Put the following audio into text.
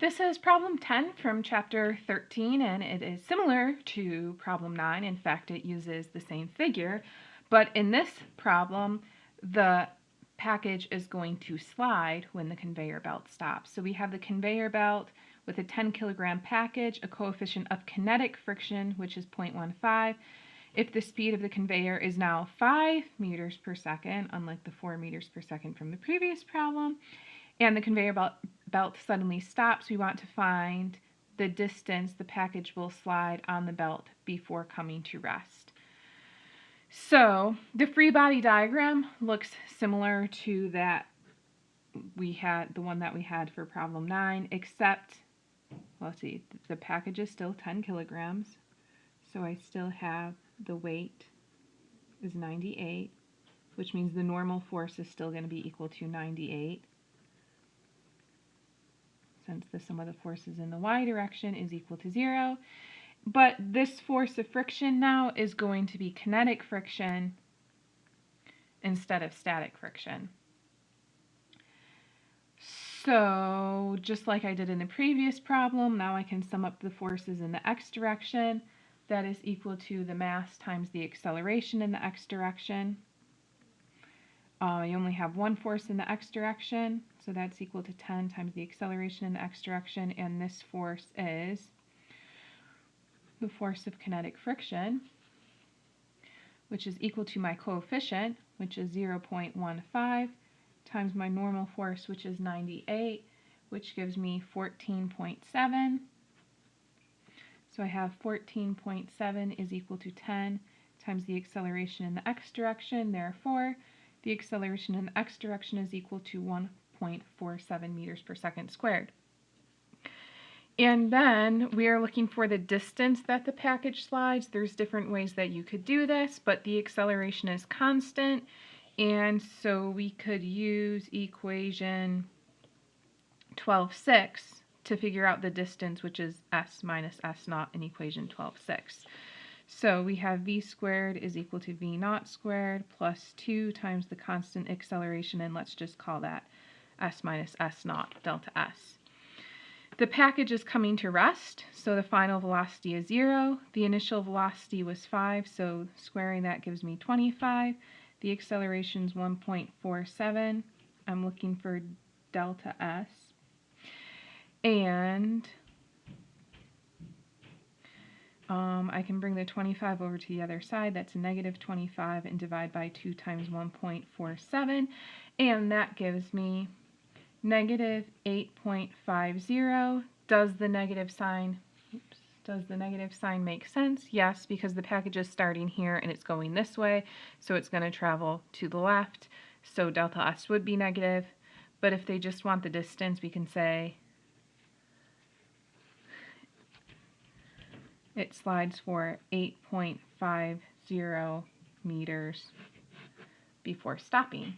This is problem 10 from chapter 13, and it is similar to problem 9. In fact, it uses the same figure, but in this problem, the package is going to slide when the conveyor belt stops. So we have the conveyor belt with a 10 kilogram package, a coefficient of kinetic friction, which is 0.15. If the speed of the conveyor is now 5 meters per second, unlike the 4 meters per second from the previous problem, and the conveyor belt suddenly stops, we want to find the distance the package will slide on the belt before coming to rest. So the free body diagram looks similar to that the one that we had for problem 9, except, well, let's see, the package is still 10 kilograms, so I still have the weight is 98, which means the normal force is still going to be equal to 98. Since the sum of the forces in the y direction is equal to 0. But this force of friction now is going to be kinetic friction instead of static friction. So just like I did in the previous problem, now I can sum up the forces in the x direction. That is equal to the mass times the acceleration in the x direction. I only have one force in the x direction, so that's equal to 10 times the acceleration in the x direction, and this force is the force of kinetic friction, which is equal to my coefficient, which is 0.15, times my normal force, which is 98, which gives me 14.7. So I have 14.7 is equal to 10 times the acceleration in the x direction, therefore the acceleration in the x direction is equal to 1.47 meters per second squared. And then we are looking for the distance that the package slides. There's different ways that you could do this, but the acceleration is constant, and so we could use equation 12.6 to figure out the distance, which is s minus s naught in equation 12.6. So we have v squared is equal to v naught squared plus 2 times the constant acceleration, and let's just call that s minus s naught, delta s. The package is coming to rest, so the final velocity is 0. The initial velocity was 5, so squaring that gives me 25. The acceleration is 1.47. I'm looking for delta s. And I can bring the 25 over to the other side. That's negative 25 and divide by 2 times 1.47. And that gives me negative 8.50. Does the negative sign make sense? Yes, because the package is starting here and it's going this way, so it's going to travel to the left. So delta s would be negative. But if they just want the distance, we can say it slides for 8.50 meters before stopping.